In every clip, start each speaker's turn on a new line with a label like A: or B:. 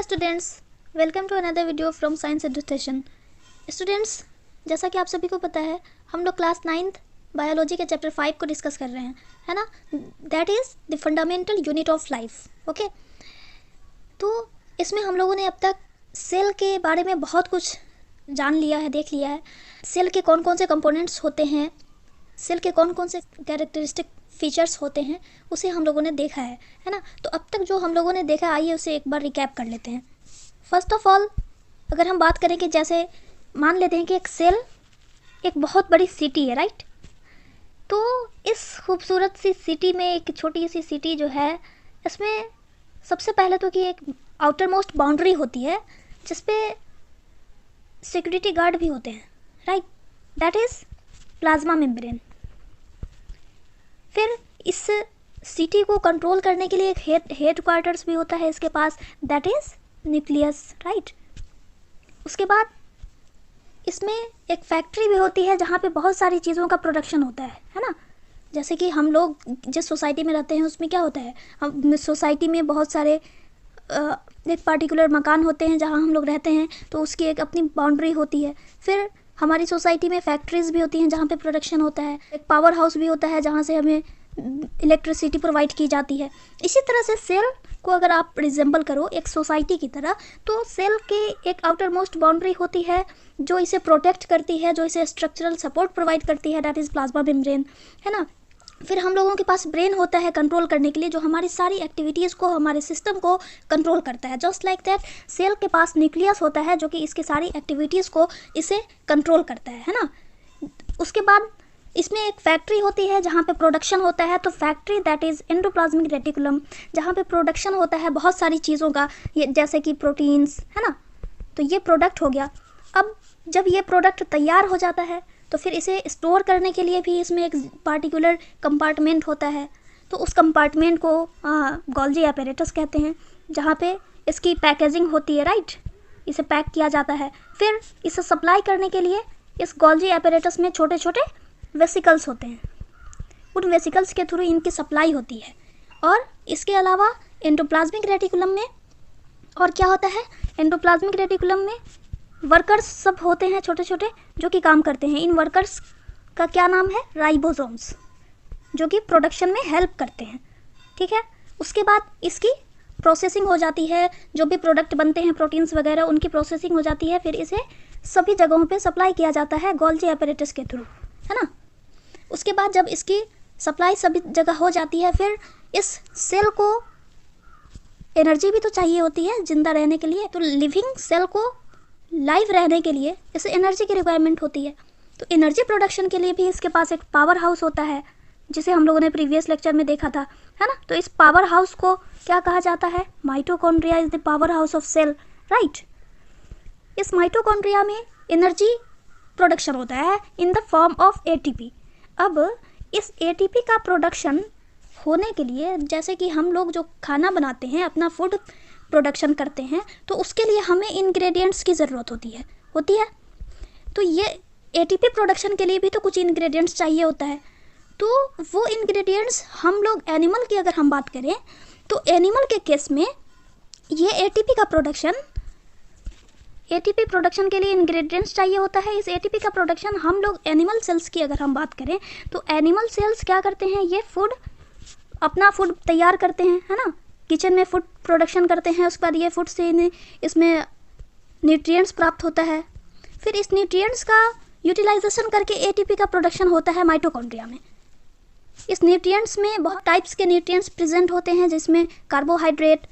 A: Students, welcome to another video from science education. Students, जैसा कि आप सभी को पता है, हम लोग क्लास 9th बायोलॉजी के चैप्टर 5 को डिस्कस कर रहे हैं, है ना। That is the fundamental unit of life. Okay, तो इसमें हम लोगों ने अब तक सेल के बारे में बहुत कुछ जान लिया है, देख लिया है। सेल के कौन कौन से कंपोनेंट्स होते हैं, सेल के कौन कौन से कैरेक्टरिस्टिक फीचर्स होते हैं, उसे हम लोगों ने देखा है ना। तो अब तक जो हम लोगों ने देखा, आइए उसे एक बार रिकैप कर लेते हैं। फर्स्ट ऑफ ऑल, अगर हम बात करें कि जैसे मान लेते हैं कि एक सेल एक बहुत बड़ी सिटी है, राइट। तो इस खूबसूरत सी सिटी में एक छोटी सी सिटी जो है, इसमें सबसे पहले तो कि एक आउटर मोस्ट बाउंड्री होती है जिसपे सिक्योरिटी गार्ड भी होते हैं, right. That is plasma membrane. फिर इस सिटी को कंट्रोल करने के लिए एक हेड क्वार्टर्स भी होता है इसके पास, दैट इज़ न्यूक्लियस, राइट। उसके बाद इसमें एक फैक्ट्री भी होती है जहाँ पे बहुत सारी चीज़ों का प्रोडक्शन होता है ना। जैसे कि हम लोग जिस सोसाइटी में रहते हैं उसमें क्या होता है, हम सोसाइटी में बहुत सारे एक पार्टिकुलर मकान होते हैं जहाँ हम लोग रहते हैं, तो उसकी एक अपनी बाउंड्री होती है। फिर हमारी सोसाइटी में फैक्ट्रीज भी होती हैं जहाँ पे प्रोडक्शन होता है। एक पावर हाउस भी होता है जहाँ से हमें इलेक्ट्रिसिटी प्रोवाइड की जाती है। इसी तरह से सेल को अगर आप रिजेंबल करो एक सोसाइटी की तरह, तो सेल के एक आउटर मोस्ट बाउंड्री होती है जो इसे प्रोटेक्ट करती है, जो इसे स्ट्रक्चरल सपोर्ट प्रोवाइड करती है, दैट इज़ प्लाज्मा मेम्ब्रेन, है ना। फिर हम लोगों के पास ब्रेन होता है कंट्रोल करने के लिए, जो हमारी सारी एक्टिविटीज़ को, हमारे सिस्टम को कंट्रोल करता है। जस्ट लाइक दैट सेल के पास न्यूक्लियस होता है जो कि इसकी सारी एक्टिविटीज़ को इसे कंट्रोल करता है ना। उसके बाद इसमें एक फैक्ट्री होती है जहाँ पे प्रोडक्शन होता है, तो factory that is endoplasmic reticulum, जहाँ पे प्रोडक्शन होता है बहुत सारी चीज़ों का, ये जैसे कि प्रोटीन्स, है ना। तो ये प्रोडक्ट हो गया। अब जब ये प्रोडक्ट तैयार हो जाता है तो फिर इसे स्टोर करने के लिए भी इसमें एक पार्टिकुलर कंपार्टमेंट होता है। तो उस कंपार्टमेंट को गोल्जी एपरेटस कहते हैं, जहाँ पे इसकी पैकेजिंग होती है, राइट। इसे पैक किया जाता है। फिर इसे सप्लाई करने के लिए इस गोल्जी एपरेटस में छोटे छोटे वेसिकल्स होते हैं, उन वेसिकल्स के थ्रू इनकी सप्लाई होती है। और इसके अलावा एंडोप्लाज्मिक रेटिकुलम में और क्या होता है, एंडोप्लाज्मिक रेटिकुलम में वर्कर्स सब होते हैं छोटे छोटे जो कि काम करते हैं। इन वर्कर्स का क्या नाम है, राइबोसोम्स, जो कि प्रोडक्शन में हेल्प करते हैं, ठीक है। उसके बाद इसकी प्रोसेसिंग हो जाती है, जो भी प्रोडक्ट बनते हैं प्रोटीन्स वगैरह, उनकी प्रोसेसिंग हो जाती है। फिर इसे सभी जगहों पे सप्लाई किया जाता है गोल्जी एपरेटस के थ्रू, है ना। उसके बाद जब इसकी सप्लाई सभी जगह हो जाती है, फिर इस सेल को एनर्जी भी तो चाहिए होती है जिंदा रहने के लिए। तो लिविंग सेल को लाइव रहने के लिए इसे एनर्जी की रिक्वायरमेंट होती है। तो एनर्जी प्रोडक्शन के लिए भी इसके पास एक पावर हाउस होता है, जिसे हम लोगों ने प्रीवियस लेक्चर में देखा था, है ना। तो इस पावर हाउस को क्या कहा जाता है, mitochondria is the power house of cell, right. इस माइटोकॉन्ड्रिया में एनर्जी प्रोडक्शन होता है in the form of ATP. अब इस एटीपी का प्रोडक्शन होने के लिए, जैसे कि हम लोग जो खाना बनाते हैं, अपना फूड प्रोडक्शन करते हैं, तो उसके लिए हमें इंग्रेडिएंट्स की ज़रूरत होती है। तो ये एटीपी प्रोडक्शन के लिए भी तो कुछ इंग्रेडिएंट्स चाहिए होता है। तो वो इंग्रेडिएंट्स हम लोग एनिमल की अगर हम बात करें, तो एनिमल के केस में ये एटीपी प्रोडक्शन के लिए इंग्रेडिएंट्स चाहिए होता है। इस एटीपी का प्रोडक्शन हम लोग एनिमल सेल्स की अगर हम बात करें, तो एनिमल सेल्स क्या करते हैं, ये अपना फूड तैयार करते हैं, है ना। किचन में फूड प्रोडक्शन करते हैं। उसके बाद ये फूड से इसमें न्यूट्रिएंट्स प्राप्त होता है। फिर इस न्यूट्रिएंट्स का यूटिलाइजेशन करके एटीपी का प्रोडक्शन होता है माइटोकॉन्ड्रिया में। इस न्यूट्रिएंट्स में बहुत टाइप्स के न्यूट्रिएंट्स प्रेजेंट होते हैं, जिसमें कार्बोहाइड्रेट,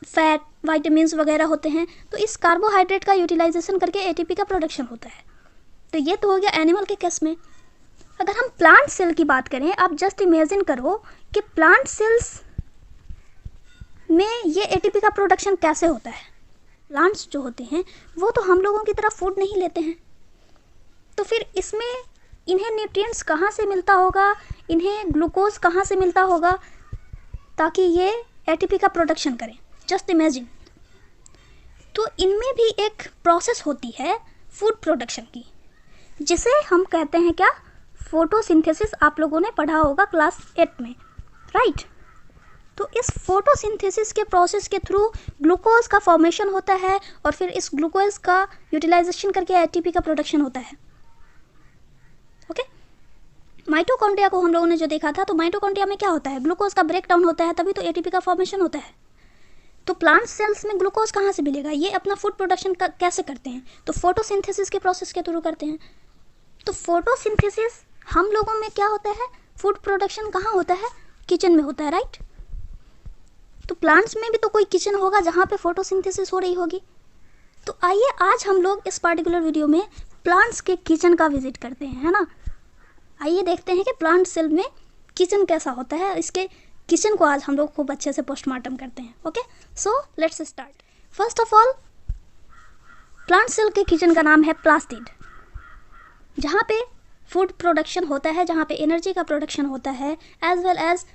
A: फैट, वाइटामिन्स वगैरह होते हैं। तो इस कार्बोहाइड्रेट का यूटिलाइजेशन करके एटीपी का प्रोडक्शन होता है। तो ये तो हो गया एनिमल के केस में। अगर हम प्लांट सेल की बात करें, आप जस्ट इमेजिन करो कि प्लांट सेल्स में ये एटीपी का प्रोडक्शन कैसे होता है। प्लांट्स जो होते हैं वो तो हम लोगों की तरह फूड नहीं लेते हैं, तो फिर इसमें इन्हें न्यूट्रिएंट्स कहाँ से मिलता होगा, इन्हें ग्लूकोज कहाँ से मिलता होगा ताकि ये एटीपी का प्रोडक्शन करें, जस्ट इमेजिन। तो इनमें भी एक प्रोसेस होती है फूड प्रोडक्शन की, जिसे हम कहते हैं क्या, फोटोसिंथेसिस। आप लोगों ने पढ़ा होगा क्लास 8 में, राइट। तो इस फोटोसिंथेसिस के प्रोसेस के थ्रू ग्लूकोज का फॉर्मेशन होता है और फिर इस ग्लूकोज का यूटिलाइजेशन करके एटीपी का प्रोडक्शन होता है। ओके, माइटोकॉन्ड्रिया को हम लोगों ने जो देखा था, तो माइटोकॉन्ड्रिया में क्या होता है, ग्लूकोज का ब्रेकडाउन होता है, तभी तो एटीपी का फॉर्मेशन होता है। तो प्लांट सेल्स में ग्लूकोज कहाँ से मिलेगा, ये अपना फूड प्रोडक्शन कैसे करते हैं, तो फोटोसिंथेसिस के प्रोसेस के थ्रू करते हैं। तो फोटोसिंथेसिस हम लोगों में क्या होता है, फूड प्रोडक्शन कहाँ होता है, किचन में होता है, राइट। तो प्लांट्स में भी तो कोई किचन होगा जहाँ पे फोटोसिंथेसिस हो रही होगी। तो आइए आज हम लोग इस पार्टिकुलर वीडियो में प्लांट्स के किचन का विजिट करते हैं, है ना। आइए देखते हैं कि प्लांट सेल में किचन कैसा होता है, इसके किचन को आज हम लोग खूब अच्छे से पोस्टमार्टम करते हैं। Okay, so let's start. First of all, plant cell के किचन का नाम है प्लास्टिड, जहाँ पे फूड प्रोडक्शन होता है, जहाँ पे एनर्जी का प्रोडक्शन होता है, एज वेल एज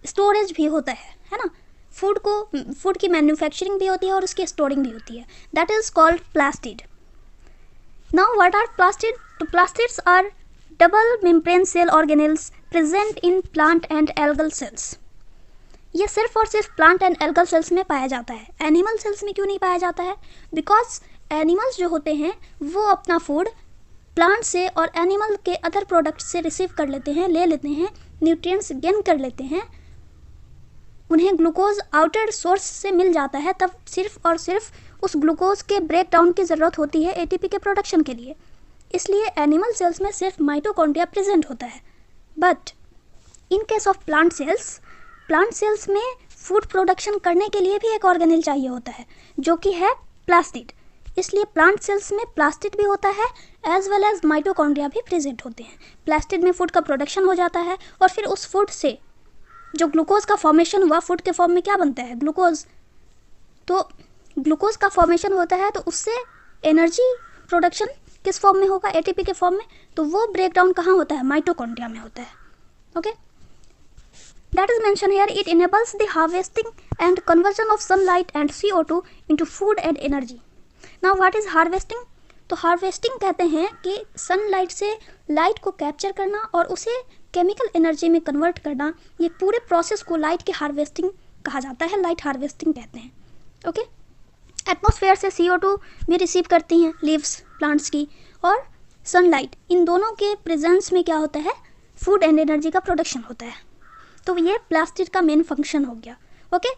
A: स्टोरेज भी होता है ना। फूड की मैन्युफैक्चरिंग भी होती है और उसकी स्टोरिंग भी होती है, that is called plastid. Now what are plastid, तो plastids are double membrane cell organelles present in plant and algal cells. ये सिर्फ और सिर्फ प्लांट एंड एल्गल सेल्स में पाया जाता है, एनिमल सेल्स में क्यों नहीं पाया जाता है, बिकॉज एनिमल्स जो होते हैं वो अपना फूड प्लांट से और एनिमल के अदर प्रोडक्ट से रिसीव कर लेते हैं, ले लेते हैं, न्यूट्रिएंट्स गेन कर लेते हैं, उन्हें ग्लूकोज आउटर सोर्स से मिल जाता है, तब सिर्फ और सिर्फ उस ग्लूकोज के ब्रेक डाउन की ज़रूरत होती है एटीपी के प्रोडक्शन के लिए। इसलिए एनिमल सेल्स में सिर्फ माइटोकॉन्ड्रिया प्रेजेंट होता है। But in case of plant cells में फूड प्रोडक्शन करने के लिए भी एक ऑर्गेनेल चाहिए होता है, जो कि है प्लास्टिड। इसलिए प्लांट सेल्स में प्लास्टिड भी होता है एज वेल एज माइटोकॉन्ड्रिया भी प्रेजेंट होते हैं। प्लास्टिड में फूड का प्रोडक्शन हो जाता है और फिर उस फूड से जो ग्लूकोज का फॉर्मेशन हुआ, फूड के फॉर्म में क्या बनता है, ग्लूकोज। तो ग्लूकोज का फॉर्मेशन होता है तो उससे एनर्जी प्रोडक्शन किस फॉर्म में होगा, एटीपी के फॉर्म में, तो वो ब्रेकडाउन कहाँ होता है, माइटोकॉन्ड्रिया में होता है। Okay, that is mention here, it enables the harvesting and conversion of sunlight and CO2 into food and energy. Now what is harvesting, तो हार्वेस्टिंग कहते हैं कि सनलाइट से लाइट को कैप्चर करना और उसे केमिकल एनर्जी में कन्वर्ट करना, ये पूरे प्रोसेस को लाइट की हार्वेस्टिंग कहा जाता है, लाइट हार्वेस्टिंग कहते हैं। ओके, एटमॉस्फेयर से CO2 भी रिसीव करती हैं लीव्स प्लांट्स की, और सनलाइट, इन दोनों के प्रेजेंस में क्या होता है, फूड एंड एनर्जी का प्रोडक्शन होता है। तो ये प्लास्टिड का मेन फंक्शन हो गया। Okay,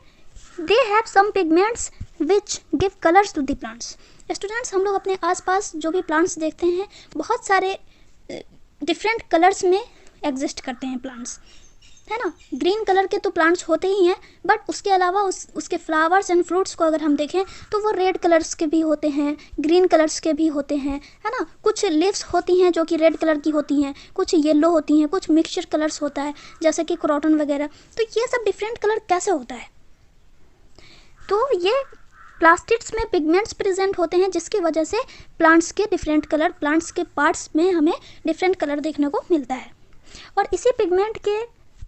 A: they have some pigments which give colours to the plants. Students, हम लोग अपने आसपास जो भी प्लांट्स देखते हैं, बहुत सारे डिफरेंट कलर्स में एग्जिस्ट करते हैं प्लांट्स, है ना। ग्रीन कलर के तो प्लांट्स होते ही हैं, बट उसके अलावा उसके फ्लावर्स एंड फ्रूट्स को अगर हम देखें तो वो रेड कलर्स के भी होते हैं, ग्रीन कलर्स के भी होते हैं, है ना। कुछ लीव्स होती हैं जो कि रेड कलर की होती हैं, कुछ येलो होती हैं, कुछ मिक्सचर कलर्स होता है जैसे कि क्रॉटन वगैरह। तो ये सब डिफरेंट कलर कैसे होता है, तो ये प्लास्टिड्स में पिगमेंट्स प्रेजेंट होते हैं, जिसकी वजह से प्लांट्स के डिफरेंट कलर, प्लांट्स के पार्ट्स में हमें डिफरेंट कलर देखने को मिलता है। और इसी पिगमेंट के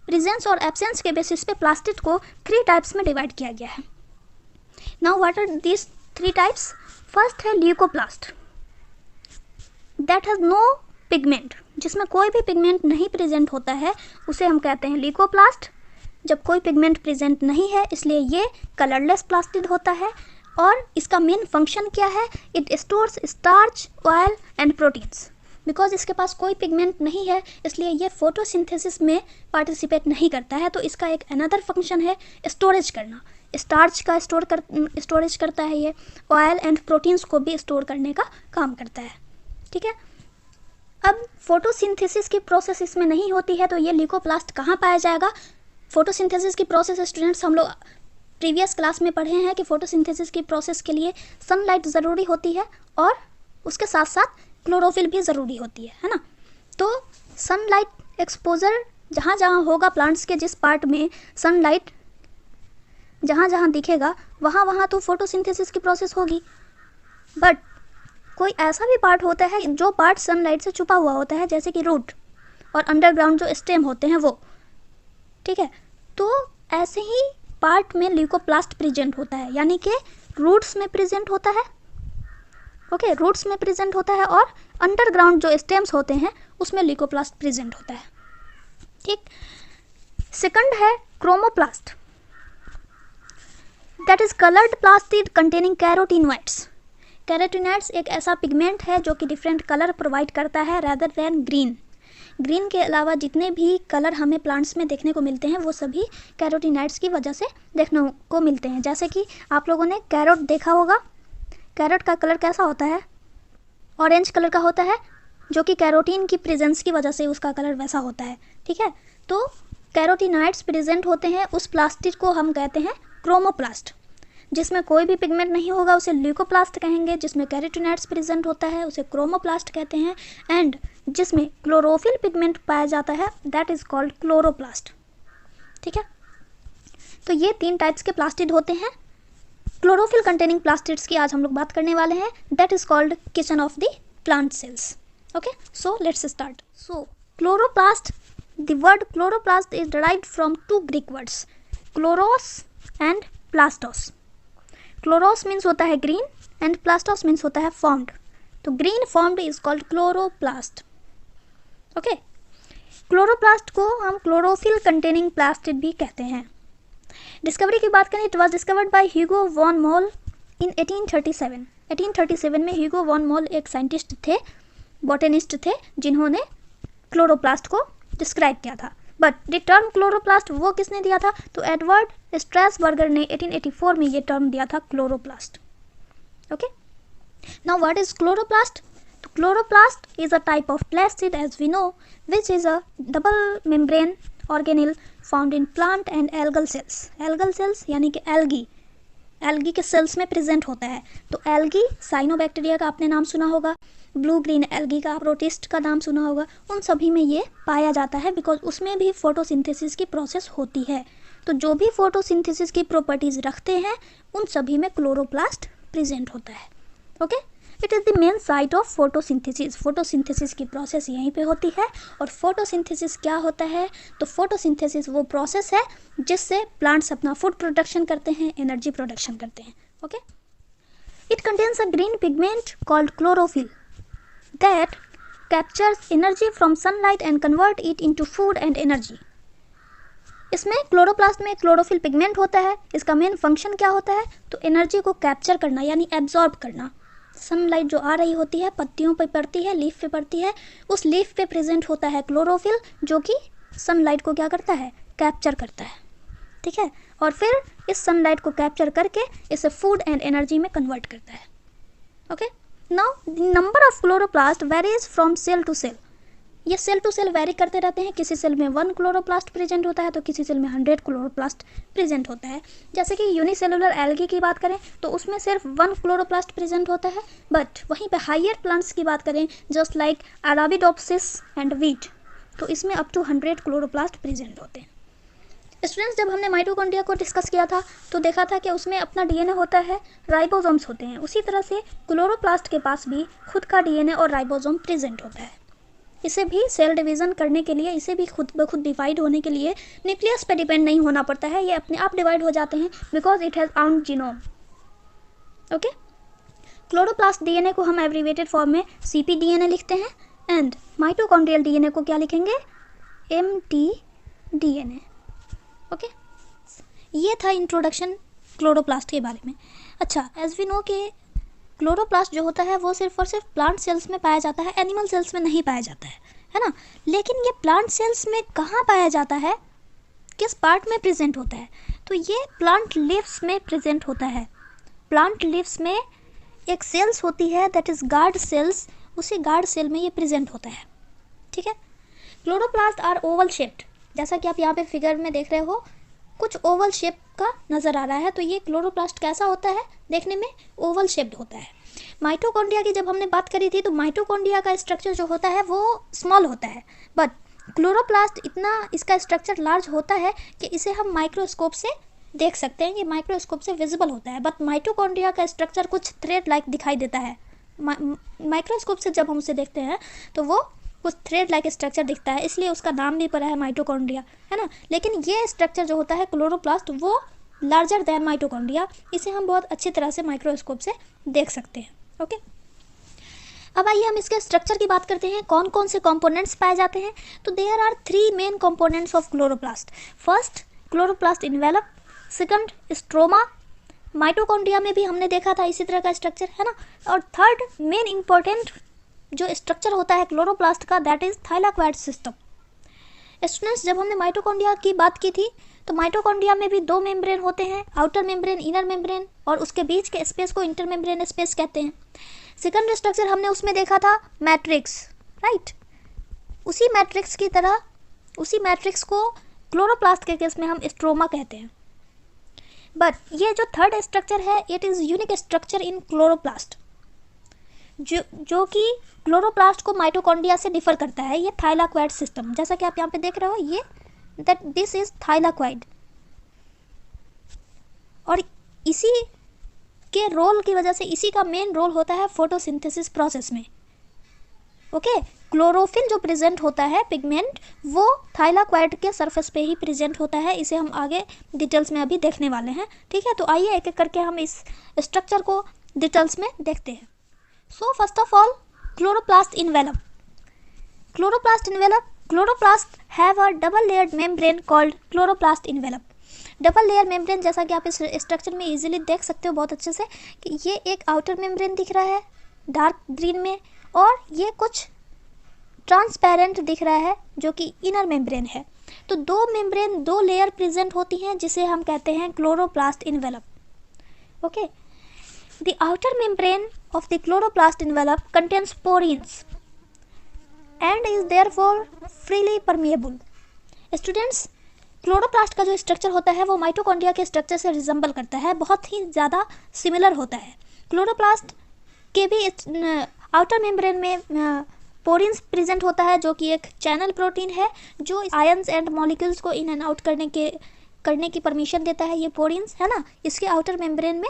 A: प्रेजेंस और एब्सेंस के बेसिस पे प्लास्टिड को 3 टाइप्स में डिवाइड किया गया है। Now what are these 3 types, first है leucoplast, that has no pigment, जिसमें कोई भी पिगमेंट नहीं प्रेजेंट होता है, उसे हम कहते हैं ल्यूकोप्लास्ट। जब कोई पिगमेंट प्रेजेंट नहीं है, इसलिए ये कलरलेस प्लास्टिड होता है। और इसका मेन फंक्शन क्या है, it stores starch, oil and proteins. Because इसके पास कोई पिगमेंट नहीं है, इसलिए ये फोटोसिंथेसिस में पार्टिसिपेट नहीं करता है, तो इसका एक अनदर फंक्शन है स्टोरेज करना। स्टार्च का स्टोरेज करता है ये, ऑयल एंड प्रोटीन्स को भी स्टोर करने का काम करता है। ठीक है, अब फोटोसिंथेसिस की प्रोसेस इसमें नहीं होती है, तो ये ल्यूकोप्लास्ट कहाँ पाया जाएगा। फोटोसिंथेसिस की प्रोसेस स्टूडेंट्स हम लोग प्रीवियस क्लास में पढ़े हैं कि फोटोसिंथेसिस की प्रोसेस के लिए सनलाइट ज़रूरी होती है और उसके साथ साथ क्लोरोफिल भी ज़रूरी होती है ना। तो सनलाइट एक्सपोजर जहाँ जहाँ होगा, प्लांट्स के जिस पार्ट में सनलाइट जहाँ जहाँ दिखेगा, वहाँ वहाँ तो फोटोसिंथेसिस की प्रोसेस होगी। बट कोई ऐसा भी पार्ट होता है जो पार्ट सनलाइट से छुपा हुआ होता है, जैसे कि रूट और अंडरग्राउंड जो स्टेम होते हैं वो, ठीक है। तो ऐसे ही पार्ट में ल्यूकोप्लास्ट प्रेजेंट होता है, यानी कि रूट्स में प्रेजेंट होता है। ओके, रूट्स में प्रेजेंट होता है और अंडरग्राउंड जो स्टेम्स होते हैं उसमें ल्यूकोप्लास्ट प्रेजेंट होता है। ठीक, सेकंड है chromoplast, that is coloured plastid containing carotenoids. Carotenoids एक ऐसा पिगमेंट है जो कि डिफरेंट कलर प्रोवाइड करता है रैदर देन ग्रीन। ग्रीन के अलावा जितने भी कलर हमें प्लांट्स में देखने को मिलते हैं वो सभी कैरोटीनॉइड्स की वजह से देखने को मिलते हैं। जैसे कि आप लोगों ने कैरोट देखा होगा, कैरोट का कलर कैसा होता है, ऑरेंज कलर का होता है, जो कि कैरोटीन की प्रेजेंस की वजह से उसका कलर वैसा होता है। ठीक है, तो कैरोटीनॉइड्स प्रेजेंट होते हैं उस प्लास्टिड को हम कहते हैं क्रोमोप्लास्ट। जिसमें कोई भी पिगमेंट नहीं होगा उसे ल्यूकोप्लास्ट कहेंगे, जिसमें कैरोटीनॉइड्स प्रेजेंट होता है उसे क्रोमोप्लास्ट कहते हैं, एंड जिसमें क्लोरोफिल पिगमेंट पाया जाता है दैट इज कॉल्ड क्लोरोप्लास्ट। ठीक है, तो ये 3 टाइप्स के प्लास्टिड होते हैं। क्लोरोफिल कंटेनिंग प्लास्टिड्स की आज हम लोग बात करने वाले हैं, that is called kitchen of the plant cells. Okay, so let's start. So chloroplast, the word chloroplast is derived from 2 Greek words, chloros and plastos. Chloros means होता है ग्रीन एंड प्लास्टोस मीन्स होता है फॉर्म्ड। तो green formed is called chloroplast. Okay, chloroplast को हम chlorophyll containing plastid भी कहते हैं। डिस्कवरी की बात करें, it was discovered by Hugo von Mohl in 1837। 1837 में ह्यूगो वॉन मोल एक साइंटिस्ट थे, बॉटनिस्ट थे, जिन्होंने क्लोरोप्लास्ट को डिस्क्राइब किया था। बट द टर्म क्लोरोप्लास्ट वो किसने दिया था, तो एडवर्ड स्ट्रैसबर्गर ने 1884 में ये टर्म दिया था chloroplast. Okay, now what is chloroplast? तो chloroplast is a type of plastid as we know, which is a double membrane organelle found in plant and algal cells. Algal cells यानी कि algae के sales में present होता है। तो algae, cyanobacteria का आपने नाम सुना होगा, ब्लू ग्रीन एल्गी का, प्रोटिस्ट का नाम सुना होगा, उन सभी में ये पाया जाता है बिकॉज उसमें भी फोटोसिंथेसिस की प्रोसेस होती है। तो जो भी फोटोसिंथेसिस की प्रॉपर्टीज रखते हैं उन सभी में क्लोरोप्लास्ट प्रेजेंट होता है। Okay, it is the main site of photosynthesis. Photosynthesis की प्रोसेस यहीं पे होती है। और फोटोसिंथेसिस क्या होता है, तो फोटोसिंथेसिस वो प्रोसेस है जिससे प्लांट्स अपना फूड प्रोडक्शन करते हैं, एनर्जी प्रोडक्शन करते हैं। Okay, it contains a green pigment called chlorophyll that captures energy from sunlight and convert it into food and energy। इसमें क्लोरोप्लास्ट में क्लोरोफिल पिगमेंट होता है। इसका मेन फंक्शन क्या होता है, तो एनर्जी को कैप्चर करना यानी एब्जॉर्ब करना। सनलाइट जो आ रही होती है, पत्तियों पे पड़ती है, लीफ पे पड़ती है, उस लीफ पे प्रेजेंट होता है क्लोरोफिल जो कि सनलाइट को क्या करता है, कैप्चर करता है। ठीक है, और फिर इस सनलाइट को कैप्चर करके इसे फूड एंड एनर्जी में कन्वर्ट करता है। Okay, Now the number of chloroplast varies from cell to cell। ये सेल टू सेल वेरी करते रहते हैं। किसी सेल में 1 क्लोरोप्लास्ट प्रेजेंट होता है तो किसी सेल में 100 क्लोरोप्लास्ट प्रेजेंट होता है। जैसे कि यूनिसेलुलर एल्गी की बात करें तो उसमें सिर्फ 1 क्लोरोप्लास्ट प्रेजेंट होता है। बट वहीं पे हायर प्लांट्स की बात करें, जस्ट लाइक अराबिडोप्सिस एंड वीट, तो इसमें अप टू 100 क्लोरोप्लास्ट प्रेजेंट होते हैं। स्टूडेंट्स, जब हमने माइटोकॉन्ड्रिया को डिस्कस किया था तो देखा था कि उसमें अपना डीएनए होता है, राइबोसोम्स होते हैं। उसी तरह से क्लोरोप्लास्ट के पास भी खुद का डीएनए और राइबोसोम प्रेजेंट होता है। इसे भी सेल डिवीज़न करने के लिए, इसे भी खुद ब खुद डिवाइड होने के लिए न्यूक्लियस पे डिपेंड नहीं होना पड़ता है, ये अपने आप डिवाइड हो जाते हैं बिकॉज इट हैज़ आउन जीनोम। ओके, क्लोरोप्लास्ट डीएनए को हम एब्रीवेटेड फॉर्म में cpDNA लिखते हैं एंड माइटोकॉन्ड्रियल डीएनए को क्या लिखेंगे, mtDNA। ओके, ये था इंट्रोडक्शन क्लोरोप्लास्ट के बारे में। अच्छा, एज वी नो कि क्लोरोप्लास्ट जो होता है वो सिर्फ और सिर्फ प्लांट सेल्स में पाया जाता है, एनिमल सेल्स में नहीं पाया जाता है ना। लेकिन ये प्लांट सेल्स में कहाँ पाया जाता है, किस पार्ट में प्रेजेंट होता है, तो ये प्लांट लीव्स में प्रेजेंट होता है। प्लांट लीव्स में एक सेल्स होती है दैट इज़ गार्ड सेल्स, उसी गार्ड सेल में ये प्रेजेंट होता है। ठीक है, क्लोरोप्लास्ट आर ओवल शेप्ड, जैसा कि आप यहाँ पे फिगर में देख रहे हो कुछ ओवल शेप का नज़र आ रहा है। तो ये क्लोरोप्लास्ट कैसा होता है, देखने में ओवल शेप्ड होता है। माइटोकॉन्ड्रिया की जब हमने बात करी थी तो माइटोकॉन्ड्रिया का स्ट्रक्चर जो होता है वो स्मॉल होता है, बट क्लोरोप्लास्ट इतना इसका स्ट्रक्चर लार्ज होता है कि इसे हम माइक्रोस्कोप से देख सकते हैं, ये माइक्रोस्कोप से विजिबल होता है। बट माइटोकॉन्ड्रिया का स्ट्रक्चर कुछ थ्रेड लाइक दिखाई देता है। माइक्रोस्कोप से जब हम उसे देखते हैं तो वो कुछ थ्रेड लाइक स्ट्रक्चर दिखता है, इसलिए उसका नाम भी पड़ा है माइटोकॉन्ड्रिया, है ना। लेकिन ये स्ट्रक्चर जो होता है क्लोरोप्लास्ट वो लार्जर दैन माइटोकॉन्ड्रिया, इसे हम बहुत अच्छी तरह से माइक्रोस्कोप से देख सकते हैं। ओके, अब आइए हम इसके स्ट्रक्चर की बात करते हैं, कौन कौन से कंपोनेंट्स पाए जाते हैं। तो there are 3 main components of chloroplast. First chloroplast envelope, second stroma, mitochondria में भी हमने देखा था इसी तरह का स्ट्रक्चर, है ना। और थर्ड मेन इंपॉर्टेंट जो स्ट्रक्चर होता है क्लोरोप्लास्ट का, that is thylakoid system. Students, जब हमने माइटोकॉन्ड्रिया की बात की थी तो माइटोकॉन्ड्रिया में भी 2 मेम्ब्रेन होते हैं, आउटर मेम्ब्रेन, इनर मेम्ब्रेन, और उसके बीच के स्पेस को इंटर मेम्ब्रेन स्पेस कहते हैं। सेकंड स्ट्रक्चर हमने उसमें देखा था मैट्रिक्स, राइट। उसी मैट्रिक्स की तरह, उसी मैट्रिक्स को क्लोरोप्लास्ट के केस में हम स्ट्रोमा कहते हैं। बट ये जो थर्ड स्ट्रक्चर है, it is unique structure in chloroplast, जो कि क्लोरोप्लास्ट को माइटोकॉन्ड्रिया से डिफर करता है। ये थाइलाक्वाइड सिस्टम, जैसा कि आप यहाँ पे देख रहे हो, ये दैट दिस इज थाइलाक्वाइड। और इसी के रोल की वजह से, इसी का मेन रोल होता है फोटोसिंथेसिस प्रोसेस में। ओके, क्लोरोफिल जो प्रेजेंट होता है पिगमेंट, वो थाइलाक्वाइड के सरफेस पे ही प्रेजेंट होता है। इसे हम आगे डिटेल्स में अभी देखने वाले हैं, ठीक है। तो आइए एक एक करके हम इस स्ट्रक्चर को डिटेल्स में देखते हैं। सो first of all, chloroplast envelope. Chloroplast have a double layered membrane called chloroplast envelope. Double layer membrane, जैसा कि आप इस स्ट्रक्चर में इजीली देख सकते हो बहुत अच्छे से, कि ये एक आउटर मेम्ब्रेन दिख रहा है डार्क ग्रीन में, और ये कुछ ट्रांसपेरेंट दिख रहा है जो कि इनर मेम्ब्रेन है। तो 2 लेयर प्रेजेंट होती हैं, जिसे हम कहते हैं chloroplast envelope. Okay, the outer membrane of the chloroplast envelope contains porins and is therefore freely permeable. Students, chloroplast का जो स्ट्रक्चर होता है वो माइटोकॉन्ड्रिया के स्ट्रक्चर से रिजेंबल करता है, बहुत ही ज़्यादा सिमिलर होता है। क्लोरोप्लास्ट के भी आउटर मेम्ब्रेन में पोरिन्स प्रेजेंट होता है, जो कि एक चैनल प्रोटीन है जो आयंस एंड मॉलिक्यूल्स को इन एंड आउट करने की परमिशन देता है। ये पोरिन्स है ना, इसके आउटर मेम्ब्रेन में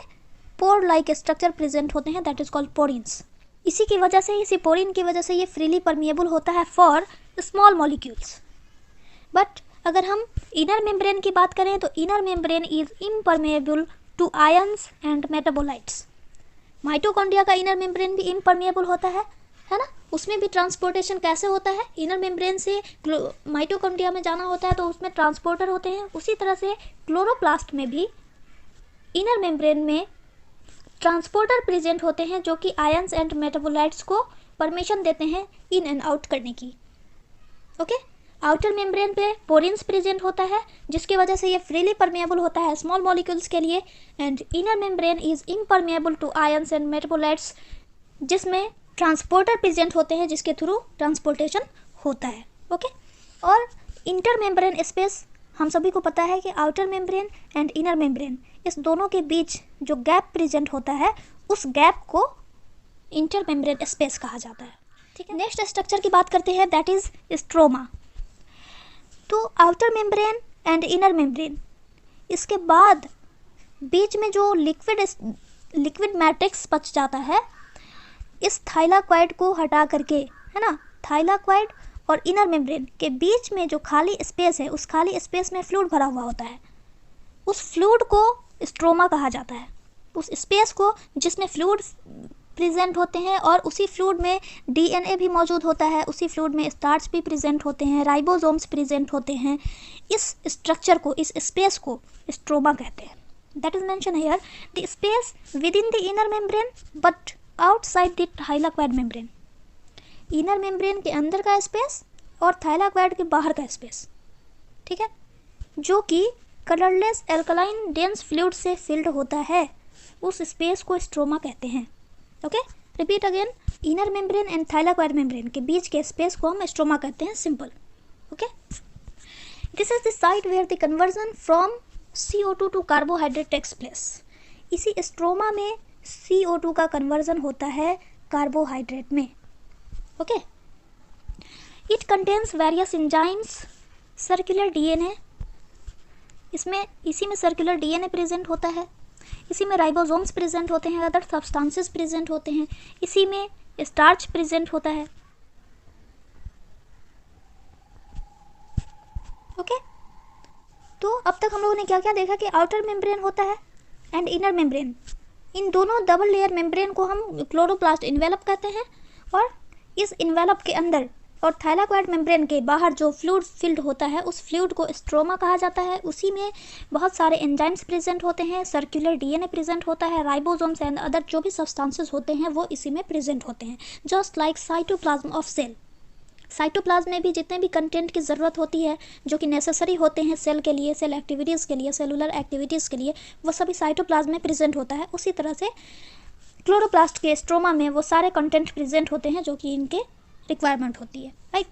A: पोर लाइक स्ट्रक्चर प्रेजेंट होते हैं, दैट इज कॉल्ड पोरिन्स। इसी की वजह से, इसी पोरिन की वजह से ये फ्रीली परमिएबल होता है फॉर स्मॉल मॉलिक्यूल्स। बट अगर हम इनर मेम्ब्रेन की बात करें तो inner membrane is impermeable to ions and metabolites. Mitochondria का इनर मेम्ब्रेन भी इम्परमिएबल होता है ना। उसमें भी ट्रांसपोर्टेशन कैसे होता है, इनर मेम्ब्रेन से माइटोकॉन्ड्रिया में जाना होता है तो उसमें ट्रांसपोर्टर होते हैं। उसी तरह से क्लोरोप्लास्ट में भी इनर मेम्ब्रेन में ट्रांसपोर्टर प्रेजेंट होते हैं, जो कि आयंस एंड मेटाबोलाइट्स को परमिशन देते हैं इन एंड आउट करने की। ओके, आउटर मेम्ब्रेन पे पोरिन्स प्रेजेंट होता है, जिसकी वजह से ये फ्रीली परमिएबल होता है स्मॉल मॉलिक्यूल्स के लिए। And inner membrane is impermeable to ions and metabolites, जिसमें ट्रांसपोर्टर प्रेजेंट होते हैं, जिसके थ्रू ट्रांसपोर्टेशन होता है। ओके, और इंटर मेम्ब्रेन स्पेस, हम सभी को पता है कि outer membrane and inner membrane, इस दोनों के बीच जो गैप प्रेजेंट होता है, उस गैप को इंटर मेम्ब्रेन स्पेस कहा जाता है। ठीक है, नेक्स्ट स्ट्रक्चर की बात करते हैं, दैट इज स्ट्रोमा। तो outer membrane and inner membrane, इसके बाद बीच में जो लिक्विड मैट्रिक्स बच जाता है, इस थाइलाक्वाइड को हटा करके, है ना, थाइलाक्वाइड और इनर मेम्ब्रेन के बीच में जो खाली स्पेस है, उस खाली स्पेस में फ्लूइड भरा हुआ होता है। उस फ्लूइड को स्ट्रोमा कहा जाता है, उस स्पेस को जिसमें फ्लूइड प्रेजेंट होते हैं, और उसी फ्लूइड में डीएनए भी मौजूद होता है, उसी फ्लूइड में स्टार्च भी प्रेजेंट होते हैं, राइबोसोम्स प्रेजेंट होते हैं। इस स्ट्रक्चर को, इस स्पेस को स्ट्रोमा कहते हैं। That is mention here, the space with in the inner membrane but outside the thylakoid membrane. Inner membrane के अंदर का स्पेस और थाइलाक्वाइड के बाहर का स्पेस, ठीक है, जो कि कलरलेस एल्कलाइन डेंस फ्लूइड से फिल्ड होता है, उस स्पेस को स्ट्रोमा कहते हैं। Okay, repeat again, inner membrane and thylakoid membrane के बीच के स्पेस को हम स्ट्रोमा कहते हैं, simple. Okay, this is the site where the conversion from CO2 to carbohydrate takes place. इसी स्ट्रोमा में CO2 का कन्वर्जन होता है कार्बोहाइड्रेट में। Okay, it contains various enzymes, circular DNA, इसमें इसी में सर्कुलर डीएनए प्रेजेंट होता है, इसी में राइबोसोम्स प्रेजेंट होते हैं, अदर सब्सटेंसेस प्रेजेंट होते हैं, इसी में स्टार्च प्रेजेंट होता है। ओके, तो अब तक हम लोगों ने क्या क्या देखा कि आउटर मेम्ब्रेन होता है एंड इनर मेम्ब्रेन, इन दोनों डबल लेयर मेम्ब्रेन को हम क्लोरोप्लास्ट इन्वेलप कहते हैं। और इस इन्वेलप के अंदर और थाइलाकोइड मेम्ब्रेन के बाहर जो फ्लूइड फिल्ड होता है उस फ्लूइड को स्ट्रोमा कहा जाता है। उसी में बहुत सारे एंजाइम्स प्रेजेंट होते हैं, सर्कुलर डीएनए प्रेजेंट होता है, राइबोसोम्स एंड अदर जो भी सब्सटेंसेस होते हैं वो इसी में प्रेजेंट होते हैं। Just like cytoplasm of cell, cytoplasm में भी जितने भी कंटेंट की ज़रूरत होती है जो कि नेसेसरी होते हैं सेल के लिए, सेल एक्टिविटीज़ के लिए, सेलुलर एक्टिविटीज़ के लिए, वो सभी साइटोप्लाज्म में प्रेजेंट होता है। उसी तरह से क्लोरोप्लास्ट के स्ट्रोमा में वो सारे कंटेंट प्रेजेंट होते हैं जो कि इनके रिक्वायरमेंट होती है, राइट।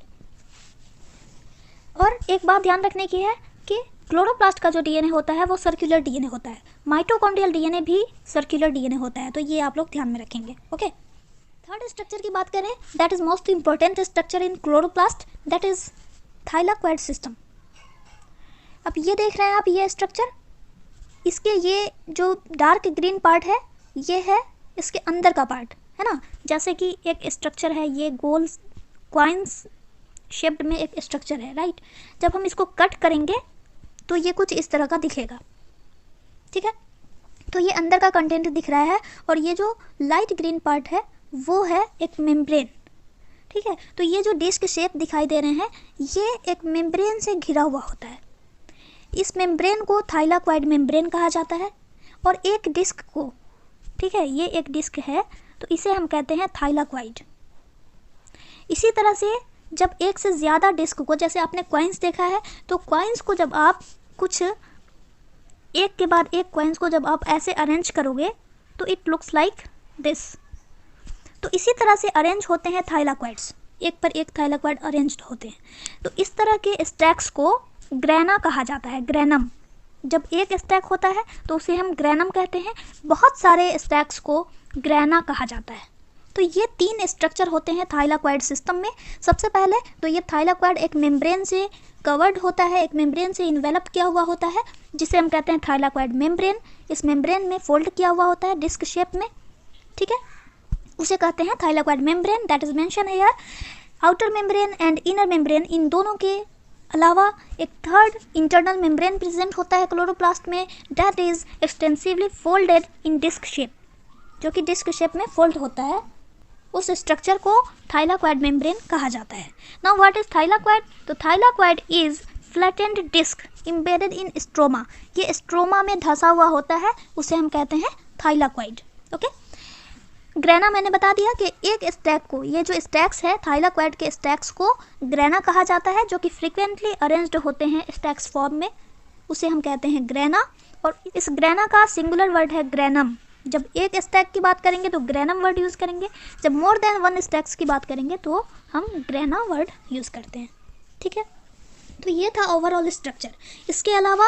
A: और एक बात ध्यान रखने की है कि क्लोरोप्लास्ट का जो डीएनए होता है वो सर्कुलर डीएनए होता है, माइटोकॉन्ड्रियल डीएनए भी सर्कुलर डीएनए होता है, तो ये आप लोग ध्यान में रखेंगे, ओके। थर्ड स्ट्रक्चर की बात करें, that is most important structure in chloroplast, that is thylakoid system. अब ये देख रहे हैं आप, ये स्ट्रक्चर, इसके ये जो डार्क ग्रीन पार्ट है ये है इसके अंदर का पार्ट, है ना। जैसे कि एक स्ट्रक्चर है, ये गोल क्वाइंस शेप्ड में एक स्ट्रक्चर है, राइट। जब हम इसको कट करेंगे तो ये कुछ इस तरह का दिखेगा, ठीक है। तो ये अंदर का कंटेंट दिख रहा है और ये जो लाइट ग्रीन पार्ट है वो है एक मेम्ब्रेन, ठीक है। तो ये जो डिस्क शेप दिखाई दे रहे हैं ये एक मेम्ब्रेन से घिरा हुआ होता है। इस मेम्ब्रेन को थाइलाकोइड मेम्ब्रेन कहा जाता है। और एक डिस्क को, ठीक है, ये एक डिस्क है तो इसे हम कहते हैं थाइलाकोइड। इसी तरह से जब एक से ज़्यादा डिस्क को, जैसे आपने कॉइन्स देखा है, तो कॉइन्स को जब आप कुछ एक के बाद एक कॉइन्स को जब आप ऐसे अरेंज करोगे तो इट लुक्स लाइक दिस। तो इसी तरह से अरेंज होते हैं थाइलाकोइड्स, एक पर एक थाइलाकोइड अरेंज्ड होते हैं। तो इस तरह के स्टैक्स को ग्रेना कहा जाता है, ग्रेनम। जब एक स्टैक होता है तो उसे हम ग्रेनम कहते हैं, बहुत सारे स्टैक्स को ग्रेना कहा जाता है। तो ये 3 स्ट्रक्चर होते हैं थाइलाकोइड सिस्टम में। सबसे पहले तो ये थाइलाकोइड एक मेम्ब्रेन से कवर्ड होता है, एक मेम्ब्रेन से इन्वेलप किया हुआ होता है जिसे हम कहते हैं थाइलाकोइड मेम्ब्रेन। इस मेम्ब्रेन में फोल्ड किया हुआ होता है डिस्क शेप में, ठीक है, उसे कहते हैं thylakoid membrane, that is mention here. Outer membrane and inner membrane, इन दोनों के अलावा एक थर्ड इंटरनल मेम्ब्रेन प्रेजेंट होता है क्लोरोप्लास्ट में, that is extensively folded in disc shape, जो कि डिस्क शेप में फोल्ड होता है। उस स्ट्रक्चर को थाइलाकोइड मेम्ब्रेन कहा जाता है। Now what is thylakoid? तो thylakoid is flattened disc embedded in stroma. ये स्ट्रोमा में धंसा हुआ होता है, उसे हम कहते हैं थाइलाकोइड, ओके। ग्रेना मैंने बता दिया कि एक स्टैक को, ये जो स्टैक्स है थाइलाकोइड के स्टैक्स को ग्रेना कहा जाता है, जो कि फ्रीक्वेंटली अरेंज्ड होते हैं स्टैक्स फॉर्म में, उसे हम कहते हैं ग्रेना। और इस ग्रेना का सिंगुलर वर्ड है ग्रेनम। जब एक स्टैक की बात करेंगे तो ग्रेनम वर्ड यूज़ करेंगे, जब मोर देन 1 स्टैक्स की बात करेंगे तो हम ग्रेना वर्ड यूज़ करते हैं, ठीक है। तो ये था ओवरऑल स्ट्रक्चर। इसके अलावा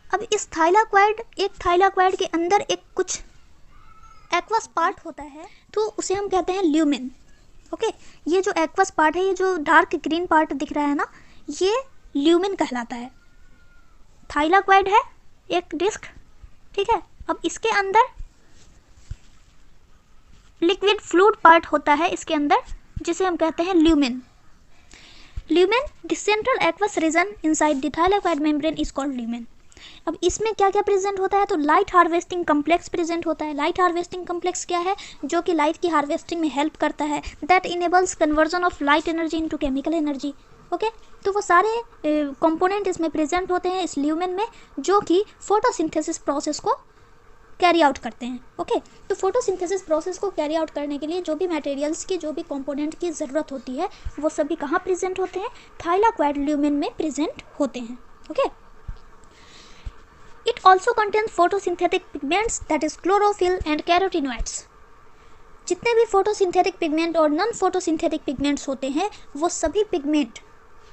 A: अब इस थाइलाकोइड, एक थाइलाकोइड के अंदर एक कुछ एक्वस पार्ट होता है तो उसे हम कहते हैं ल्यूमेन, ओके। ये जो एक्वस पार्ट है, ये जो डार्क ग्रीन पार्ट दिख रहा है ना, ये ल्यूमेन कहलाता है। थाइलाकोइड है एक डिस्क, ठीक है। अब इसके अंदर लिक्विड फ्लूइड पार्ट होता है इसके अंदर, जिसे हम कहते हैं lumen. Lumen, the central aqueous region inside the thylakoid membrane is called lumen. अब इसमें क्या क्या प्रेजेंट होता है? तो लाइट हार्वेस्टिंग कम्प्लेक्स प्रेजेंट होता है। लाइट हार्वेस्टिंग कम्प्लेक्स क्या है? जो कि लाइट की हार्वेस्टिंग में हेल्प करता है, that enables conversion of light energy into chemical energy, okay. तो वो सारे कंपोनेंट इसमें प्रेजेंट होते हैं इस ल्यूमेन में, जो कि फोटोसिंथेसिस प्रोसेस को कैरी आउट करते हैं, ओके। तो फोटोसिंथेसिस प्रोसेस को कैरी आउट करने के लिए जो भी मटेरियल्स की, जो भी कंपोनेंट की ज़रूरत होती है, वो सभी कहाँ प्रेजेंट होते हैं? थाइलाकोइड ल्यूमेन में प्रेजेंट होते हैं, okay. It also contains photosynthetic pigments, that is chlorophyll and carotenoids. जितने भी फोटोसिंथेटिक पिगमेंट और नॉन फोटोसिंथेटिक पिगमेंट्स होते हैं वो सभी पिगमेंट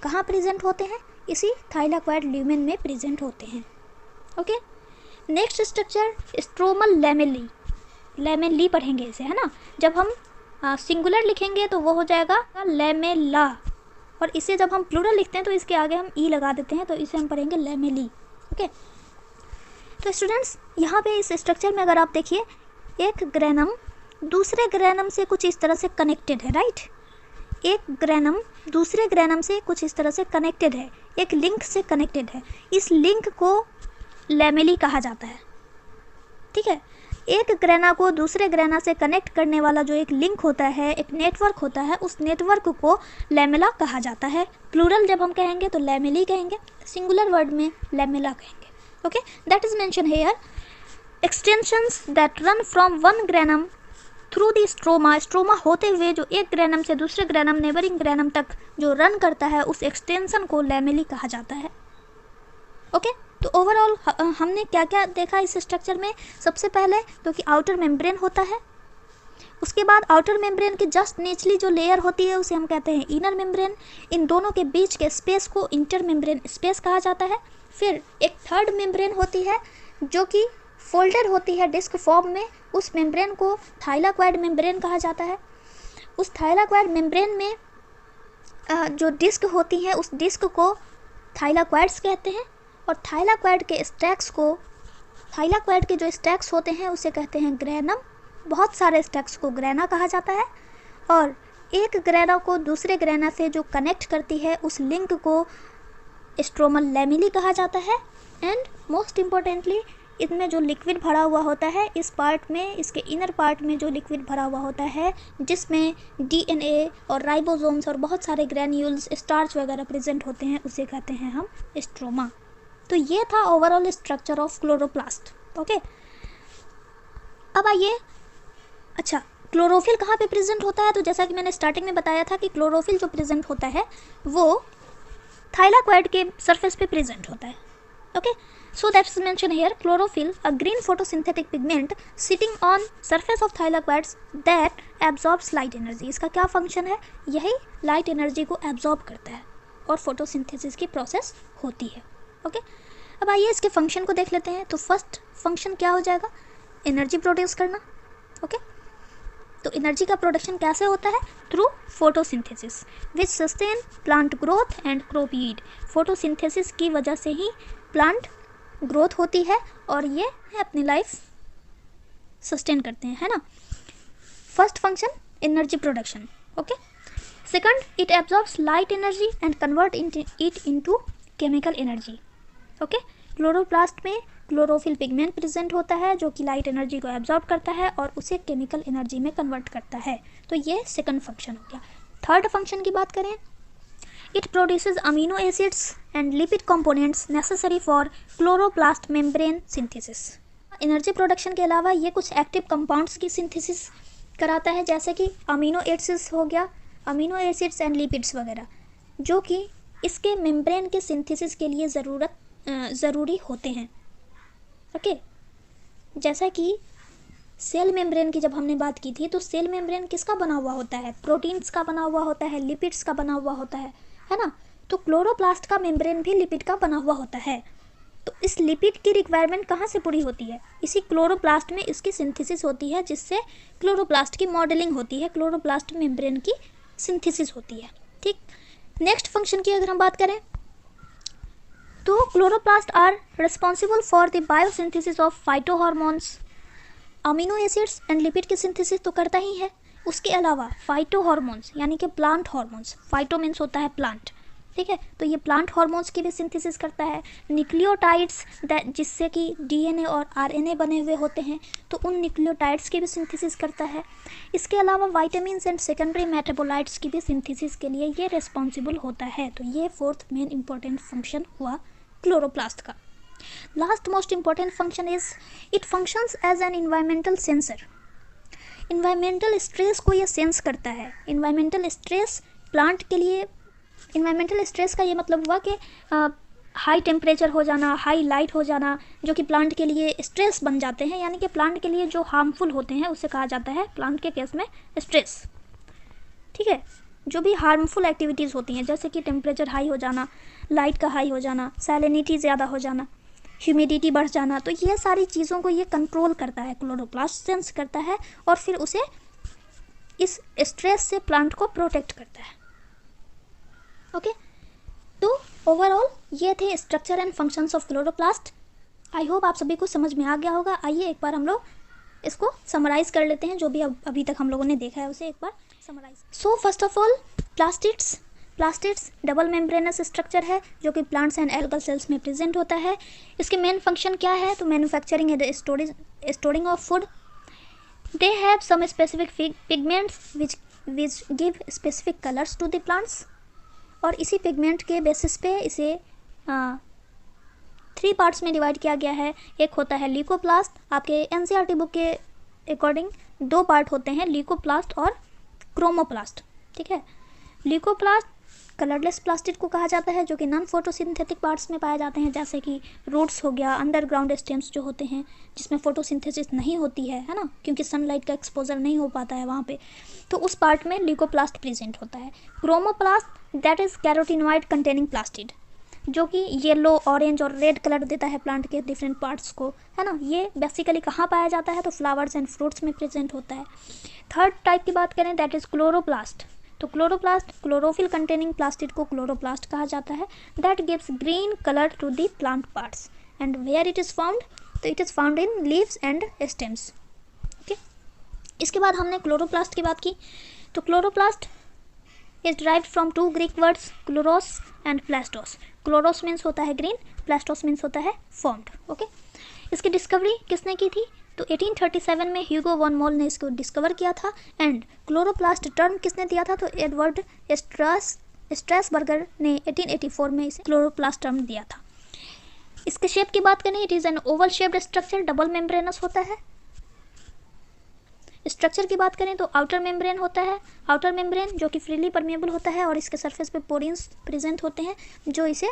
A: कहाँ प्रेजेंट होते हैं? इसी थाइलाकोइड ल्यूमेन में प्रेजेंट होते हैं, okay. Next structure stromal lamellae. Lamellae पढ़ेंगे इसे, है ना। जब हम सिंगुलर लिखेंगे तो वो हो जाएगा लैमेला, और इसे जब हम प्लूरल लिखते हैं तो इसके आगे हम ई लगा देते हैं, तो इसे हम पढ़ेंगे लैमेली, ओके। तो स्टूडेंट्स, यहाँ पे इस स्ट्रक्चर में अगर आप देखिए, एक ग्रेनम दूसरे ग्रेनम से कुछ इस तरह से कनेक्टेड है, राइट। एक ग्रेनम दूसरे ग्रेनम से कुछ इस तरह से कनेक्टेड है, एक लिंक से कनेक्टेड है। इस लिंक को लैमेली कहा जाता है, ठीक है। एक ग्रेना को दूसरे ग्रेना से कनेक्ट करने वाला जो एक लिंक होता है, एक नेटवर्क होता है, उस नेटवर्क को लैमेला कहा जाता है। प्लूरल जब हम कहेंगे तो लैमेली कहेंगे, सिंगुलर वर्ड में लैमेला कहेंगे। Okay, that is mention here. Extensions that run from one granum through the stroma, stroma होते हुए जो एक ग्रेनम से दूसरे ग्रेनम, नेबरिंग ग्रेनम तक जो रन करता है, उस एक्सटेंशन को लैमेली कहा जाता है। ओके, तो ओवरऑल हमने क्या क्या देखा इस स्ट्रक्चर में। सबसे पहले तो कि आउटर मेम्ब्रेन होता है, उसके बाद आउटर मेम्ब्रेन की जस्ट निचली जो लेयर होती है उसे हम कहते हैं इनर मेम्ब्रेन। इन दोनों के बीच के स्पेस को इंटर मेम्ब्रेन स्पेस कहा जाता है। फिर एक थर्ड मेम्ब्रेन होती है जो कि फोल्डेड होती है डिस्क फॉर्म में, उस मेम्ब्रेन को थाइलाक्वाइड मेम्ब्रेन कहा जाता है। उस थाइलाक्वाइड मेम्ब्रेन में जो डिस्क होती है उस डिस्क को थाइलाक्वाइड्स कहते हैं, और थाइलाक्वाइड के स्टैक्स को, थाइलाक्वाइड के जो स्टैक्स होते हैं उसे कहते हैं ग्रेनम। बहुत सारे स्टैक्स को ग्रेना कहा जाता है, और एक ग्रेना को दूसरे ग्रेना से जो कनेक्ट करती है उस लिंक को स्ट्रोमल लैमेली कहा जाता है। एंड मोस्ट इम्पोर्टेंटली इसमें जो लिक्विड भरा हुआ होता है, इस पार्ट में, इसके इनर पार्ट में जो लिक्विड भरा हुआ होता है जिसमें डीएनए और राइबोसोम्स और बहुत सारे ग्रैन्यूल्स, स्टार्च वगैरह प्रेजेंट होते हैं, उसे कहते हैं हम स्ट्रोमा। तो ये था overall structure of chloroplast. Okay, अब आइए, अच्छा क्लोरोफिल कहाँ पे प्रेजेंट होता है। तो जैसा कि मैंने स्टार्टिंग में बताया था कि क्लोरोफिल जो प्रेजेंट होता है वो थाइलाक्वाइड के सरफेस पे प्रेजेंट होता है। Okay, so that's mention here, chlorophyll a green photosynthetic pigment sitting on surface of thylakoids that absorbs light energy. इसका क्या फंक्शन है, यही लाइट एनर्जी को एब्जॉर्ब करता है और फोटोसिंथेसिस की प्रोसेस होती है। ओके, अब आइए इसके फंक्शन को देख लेते हैं। तो फर्स्ट फंक्शन क्या हो जाएगा, एनर्जी प्रोड्यूस करना। ओके, तो एनर्जी का प्रोडक्शन कैसे होता है, through photosynthesis which sustain plant growth and crop yield. Photosynthesis की वजह से ही प्लांट ग्रोथ होती है और ये अपनी लाइफ सस्टेन करते हैं, है ना। First function energy production. Okay, second it absorbs light energy and convert it into chemical energy. Okay, chloroplast में क्लोरोफिल पिगमेंट प्रेजेंट होता है जो कि लाइट एनर्जी को एब्जॉर्ब करता है और उसे केमिकल एनर्जी में कन्वर्ट करता है। तो ये सेकंड फंक्शन हो गया। थर्ड फंक्शन की बात करें, it produces amino acids and lipid components necessary for chloroplast membrane synthesis. Energy production के अलावा ये कुछ एक्टिव कंपाउंड्स की सिंथेसिस कराता है, जैसे कि अमीनो एसिड्स हो गया, अमीनो एसिड्स एंड लिपिड्स वगैरह, जो कि इसके मेम्ब्रेन के सिंथेसिस के लिए ज़रूरी होते हैं। ओके, जैसा कि सेल मेम्ब्रेन की जब हमने बात की थी, तो सेल मेम्ब्रेन किसका बना हुआ होता है, प्रोटीन्स का बना हुआ होता है, लिपिड्स का बना हुआ होता है ना। तो क्लोरोप्लास्ट का मेम्ब्रेन भी लिपिड का बना हुआ होता है। तो इस लिपिड की रिक्वायरमेंट कहाँ से पूरी होती है, इसी क्लोरोप्लास्ट में इसकी सिंथेसिस होती है, जिससे क्लोरोप्लास्ट की मॉडलिंग होती है, क्लोरोप्लास्ट मेम्ब्रेन की सिंथेसिस होती है। ठीक, नेक्स्ट फंक्शन की अगर हम बात करें तो chloroplast are responsible for the biosynthesis of phytohormones. Amino acids and lipid की सिंथेसिस तो करता ही है, उसके अलावा फाइटोहार्मोन्स यानी कि प्लांट हार्मोन्स, फाइटो मीन्स होता है प्लांट, ठीक है, तो ये प्लांट हार्मोन्स की भी सिंथेसिस करता है। न्यूक्लियोटाइड्स जिससे कि डीएनए और आरएनए बने हुए होते हैं, तो उन न्यूक्लियोटाइड्स की भी सिंथेसिस करता है। इसके अलावा वाइटामिन्स एंड सेकेंडरी मेटाबोलाइट्स की भी सिंथेसिस के लिए ये रिस्पॉन्सिबल होता है। तो ये फोर्थ मेन इंपॉर्टेंट फंक्शन हुआ क्लोरोप्लास्ट का। Last most important function is it functions as an environmental sensor. Environmental stress को ये सेंस करता है। इन्वायरमेंटल स्ट्रेस प्लांट के लिए, इन्वायरमेंटल स्ट्रेस का ये मतलब हुआ कि हाई टेम्परेचर हो जाना, हाई लाइट हो जाना, जो कि प्लांट के लिए स्ट्रेस बन जाते हैं, यानी कि प्लांट के लिए जो हार्मफुल होते हैं उसे कहा जाता है प्लांट के केस में स्ट्रेस। ठीक है, जो भी हार्मफुल एक्टिविटीज़ होती हैं, जैसे कि टेम्परेचर हाई हो जाना, लाइट का हाई हो जाना, सैलिनिटी ज़्यादा हो जाना, ह्यूमिडिटी बढ़ जाना, तो ये सारी चीज़ों को ये कंट्रोल करता है, क्लोरोप्लास्ट सेंस करता है और फिर उसे इस स्ट्रेस से प्लांट को प्रोटेक्ट करता है। ओके, तो ओवरऑल ये थे structure and functions of chloroplast. I hope आप सभी को समझ में आ गया होगा। आइए एक बार हम लोग इसको समराइज़ कर लेते हैं, जो भी अभी तक हम लोगों ने देखा है उसे एक बार summarize. So first of all plastids double membranous structure है जो कि प्लांट्स एंड एल्गल सेल्स में प्रेजेंट होता है। इसके मेन फंक्शन क्या है? तो manufacturing and storing of food. They have some specific pigments which give specific colours to the plants. और इसी पिगमेंट के बेसिस पे इसे 3 पार्ट्स में डिवाइड किया गया है। एक होता है ल्यूकोप्लास्ट, आपके एनसीईआरटी बुक के अकॉर्डिंग 2 पार्ट होते हैं, ल्यूकोप्लास्ट और क्रोमोप्लास्ट। ठीक है, ल्यूकोप्लास्ट कलरलेस प्लास्टिड को कहा जाता है जो कि नॉन फोटोसिंथेटिक पार्ट्स में पाए जाते हैं, जैसे कि रूट्स हो गया, अंडरग्राउंड स्टेम्स जो होते हैं जिसमें फोटोसिंथेसिस नहीं होती है ना, क्योंकि सनलाइट का एक्सपोजर नहीं हो पाता है वहाँ पे, तो उस पार्ट में ल्यूकोप्लास्ट प्रेजेंट होता है। Chromoplast that is carotenoid containing plastid, जो कि येलो, ऑरेंज और रेड कलर देता है प्लांट के डिफरेंट पार्ट्स को, है ना। ये बेसिकली कहाँ पाया जाता है? तो फ्लावर्स एंड फ्रूट्स में प्रेजेंट होता है। थर्ड टाइप की बात करें दैट इज क्लोरोप्लास्ट। तो क्लोरोप्लास्ट क्लोरोफिल कंटेनिंग प्लास्टिड को क्लोरोप्लास्ट कहा जाता है। That gives green colour to the plant parts and where it is found? तो it is found in leaves and stems. Okay, इसके बाद हमने क्लोरोप्लास्ट की बात की। तो chloroplast is derived from 2 Greek words, chloros and plastos. Chloros means होता है ग्रीन, प्लास्टोस मीन्स होता है फॉर्म्ड। ओके, इसकी डिस्कवरी किसने की थी? तो 1837 में ह्यूगो वन मोल ने इसको डिस्कवर किया था। एंड क्लोरोप्लास्ट टर्म किसने दिया था? तो एडवर्ड स्ट्रासबर्गर ने 1884 में इसे क्लोरोप्लास्ट टर्म दिया था। इसके शेप की बात करें, it is an Oval shaped structure, double membranous होता है। स्ट्रक्चर की बात करें तो आउटर मेम्ब्रेन होता है, आउटर मेम्ब्रेन जो कि फ्रीली परमेबल होता है और इसके सरफेस पे पोरिन्स प्रेजेंट होते हैं जो इसे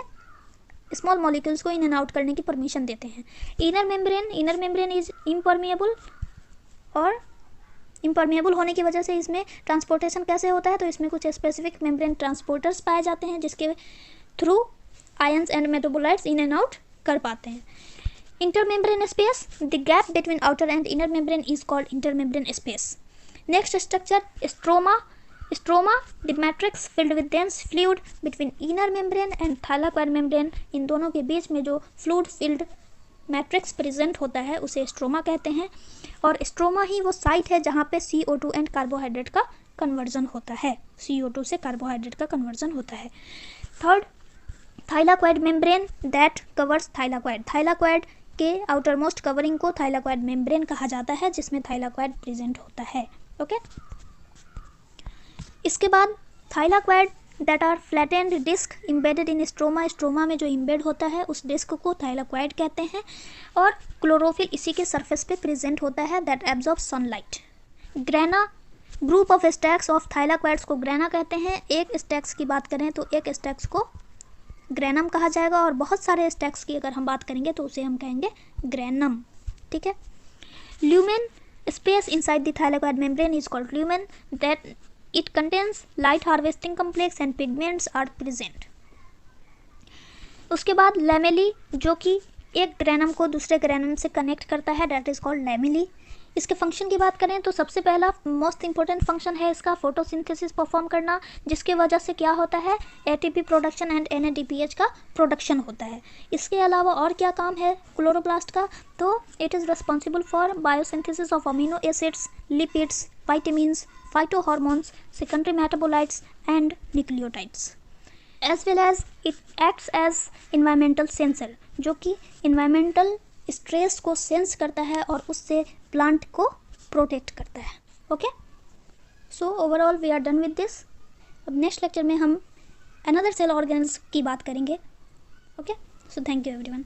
A: स्मॉल मॉलिक्यूल्स को इन एंड आउट करने की परमिशन देते हैं। इनर मेम्ब्रेन इज इम्परमेबल, और इम्परमेबल होने की वजह से इसमें ट्रांसपोर्टेशन कैसे होता है? तो इसमें कुछ स्पेसिफिक मेम्ब्रेन ट्रांसपोर्टर्स पाए जाते हैं जिसके through ions and metabolites in and out कर पाते हैं। Intermembrane space, the gap between outer and inner membrane is called intermembrane space. Next structure stroma, the matrix filled with dense fluid between inner membrane and thylakoid membrane. इन दोनों के बीच में जो fluid filled matrix present होता है उसे stroma कहते हैं। और स्ट्रोमा ही वो साइट है जहाँ पे CO2 एंड कार्बोहाइड्रेट का कन्वर्जन होता है, CO2 से कार्बोहाइड्रेट का कन्वर्जन होता है। Third, thylakoid membrane that covers thylakoid. Thylakoid के आउटर मोस्ट कवरिंग को थाइलाक्वाइड मेम्ब्रेन कहा जाता है जिसमें थाइलाक्वाइड प्रेजेंट होता है। ओके, इसके बाद thylakoid that are flattened disc embedded in stroma, stroma में जो इम्बेड होता है उस डिस्क को थाइलाक्वाइड कहते हैं। और क्लोरोफिल इसी के सरफेस पे प्रेजेंट होता है that absorb sunlight. Grana, group of stacks of thylakoids को ग्रेना कहते हैं। एक स्टैक्स की बात करें तो एक स्टैक्स को ग्रेनम कहा जाएगा, और बहुत सारे स्टैक्स की अगर हम बात करेंगे तो उसे हम कहेंगे ग्रेनम। ठीक है, lumen space inside the thylakoid membrane is called lumen, that it contains light harvesting complex and pigments are present. उसके बाद लैमेली जो कि एक ग्रेनम को दूसरे ग्रेनम से कनेक्ट करता है, दैट इज कॉल्ड लैमेली। इसके फंक्शन की बात करें तो सबसे पहला मोस्ट इंपॉर्टेंट फंक्शन है इसका फोटोसिंथेसिस परफॉर्म करना, जिसकी वजह से क्या होता है? ATP प्रोडक्शन एंड NADPH का प्रोडक्शन होता है। इसके अलावा और क्या काम है क्लोरोप्लास्ट का? तो it is responsible for biosynthesis of amino acids, lipids, vitamins, phytohormones, secondary metabolites and nucleotides, as well as it acts as environmental sensor, जो कि environmental stress को सेंस करता है और उससे प्लांट को प्रोटेक्ट करता है। Okay, so overall we are done with this. अब नेक्स्ट लेक्चर में हम अनदर सेल ऑर्गेन्स की बात करेंगे। Okay, so thank you everyone.